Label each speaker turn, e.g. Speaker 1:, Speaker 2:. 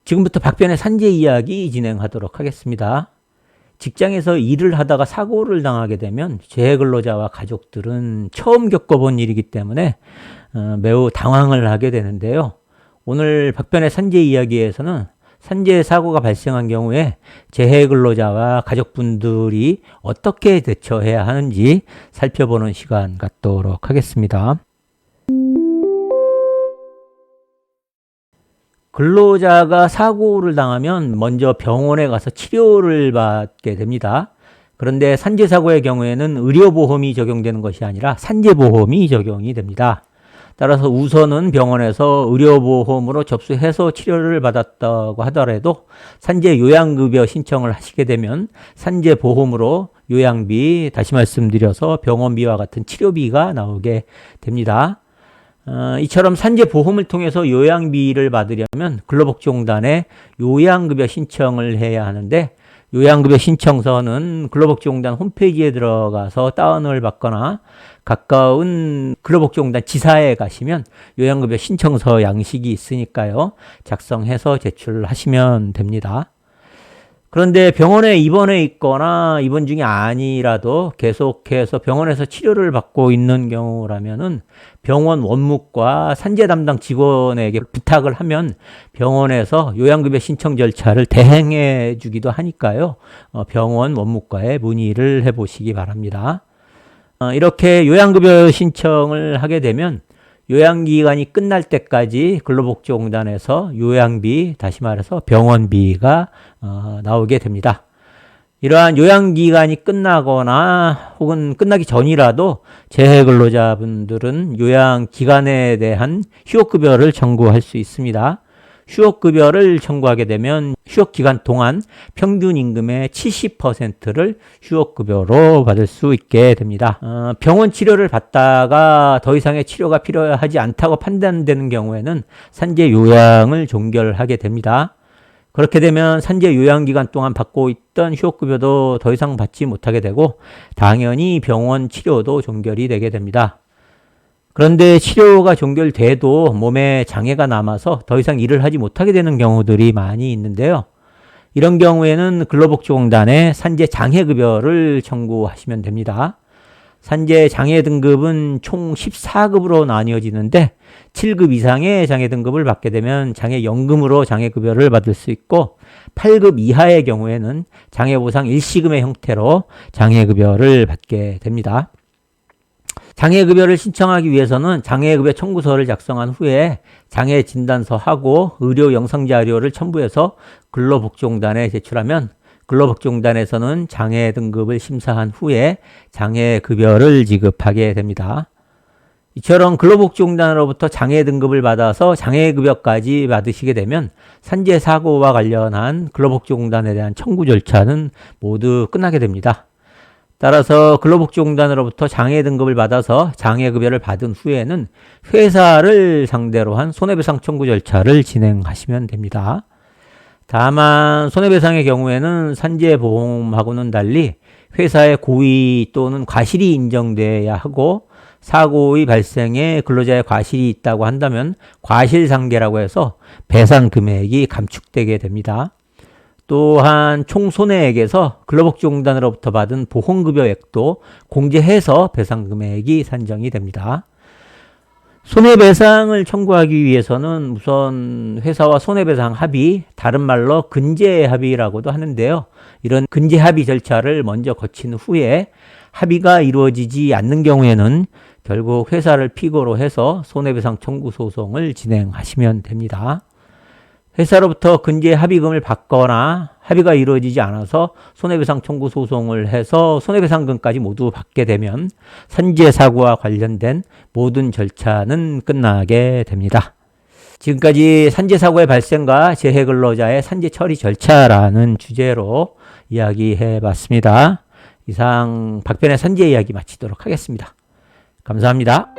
Speaker 1: 지금부터 박변의 산재 이야기 진행하도록 하겠습니다. 직장에서 일을 하다가 사고를 당하게 되면 재해근로자와 가족들은 처음 겪어본 일이기 때문에 매우 당황을 하게 되는데요. 오늘 박변의 산재 이야기에서는 산재 사고가 발생한 경우에 재해근로자와 가족분들이 어떻게 대처해야 하는지 살펴보는 시간 갖도록 하겠습니다. 근로자가 사고를 당하면 먼저 병원에 가서 치료를 받게 됩니다. 그런데 산재사고의 경우에는 의료보험이 적용되는 것이 아니라 산재보험이 적용이 됩니다. 따라서 우선은 병원에서 의료보험으로 접수해서 치료를 받았다고 하더라도 산재요양급여 신청을 하시게 되면 산재보험으로 요양비, 다시 말씀드려서 병원비와 같은 치료비가 나오게 됩니다. 이처럼 산재보험을 통해서 요양비를 받으려면 근로복지공단에 요양급여 신청을 해야 하는데, 요양급여 신청서는 근로복지공단 홈페이지에 들어가서 다운을 받거나 가까운 근로복지공단 지사에 가시면 요양급여 신청서 양식이 있으니까요, 작성해서 제출하시면 됩니다. 그런데 병원에 입원해 있거나 입원 중이 아니라도 계속해서 병원에서 치료를 받고 있는 경우라면은 병원 원무과 산재 담당 직원에게 부탁을 하면 병원에서 요양급여 신청 절차를 대행해 주기도 하니까요, 병원 원무과에 문의를 해 보시기 바랍니다. 이렇게 요양급여 신청을 하게 되면 요양기간이 끝날 때까지 근로복지공단에서 요양비, 다시 말해서 병원비가 나오게 됩니다. 이러한 요양기간이 끝나거나 혹은 끝나기 전이라도 재해근로자분들은 요양기간에 대한 휴업급여를 청구할 수 있습니다. 휴업급여를 청구하게 되면 휴업기간 동안 평균 임금의 70%를 휴업급여로 받을 수 있게 됩니다. 병원 치료를 받다가 더 이상의 치료가 필요하지 않다고 판단되는 경우에는 산재 요양을 종결하게 됩니다. 그렇게 되면 산재 요양기간 동안 받고 있던 휴업급여도 더 이상 받지 못하게 되고 당연히 병원 치료도 종결이 되게 됩니다. 그런데 치료가 종결돼도 몸에 장애가 남아서 더 이상 일을 하지 못하게 되는 경우들이 많이 있는데요. 이런 경우에는 근로복지공단에 산재장애급여를 청구하시면 됩니다. 산재장애 등급은 총 14급으로 나뉘어지는데 7급 이상의 장애 등급을 받게 되면 장애연금으로 장애급여를 받을 수 있고, 8급 이하의 경우에는 장애보상 일시금의 형태로 장애급여를 받게 됩니다. 장애급여를 신청하기 위해서는 장애급여 청구서를 작성한 후에 장애진단서하고 의료 영상자료를 첨부해서 근로복지공단에 제출하면 근로복지공단에서는 장애 등급을 심사한 후에 장애급여를 지급하게 됩니다. 이처럼 근로복지공단으로부터 장애 등급을 받아서 장애급여까지 받으시게 되면 산재사고와 관련한 근로복지공단에 대한 청구 절차는 모두 끝나게 됩니다. 따라서 근로복지공단으로부터 장애 등급을 받아서 장애급여를 받은 후에는 회사를 상대로 한 손해배상 청구 절차를 진행하시면 됩니다. 다만 손해배상의 경우에는 산재보험하고는 달리 회사의 고의 또는 과실이 인정돼야 하고, 사고의 발생에 근로자의 과실이 있다고 한다면 과실상계라고 해서 배상 금액이 감축되게 됩니다. 또한 총 손해액에서 근로복지공단으로부터 받은 보험급여액도 공제해서 배상금액이 산정이 됩니다. 손해배상을 청구하기 위해서는 우선 회사와 손해배상 합의, 다른 말로 근제합의라고도 하는데요. 이런 근제합의 절차를 먼저 거친 후에 합의가 이루어지지 않는 경우에는 결국 회사를 피고로 해서 손해배상 청구 소송을 진행하시면 됩니다. 회사로부터 근제 합의금을 받거나 합의가 이루어지지 않아서 손해배상 청구 소송을 해서 손해배상금까지 모두 받게 되면 산재사고와 관련된 모든 절차는 끝나게 됩니다. 지금까지 산재사고의 발생과 재해근로자의 산재처리 절차라는 주제로 이야기해 봤습니다. 이상 박변의 산재 이야기 마치도록 하겠습니다. 감사합니다.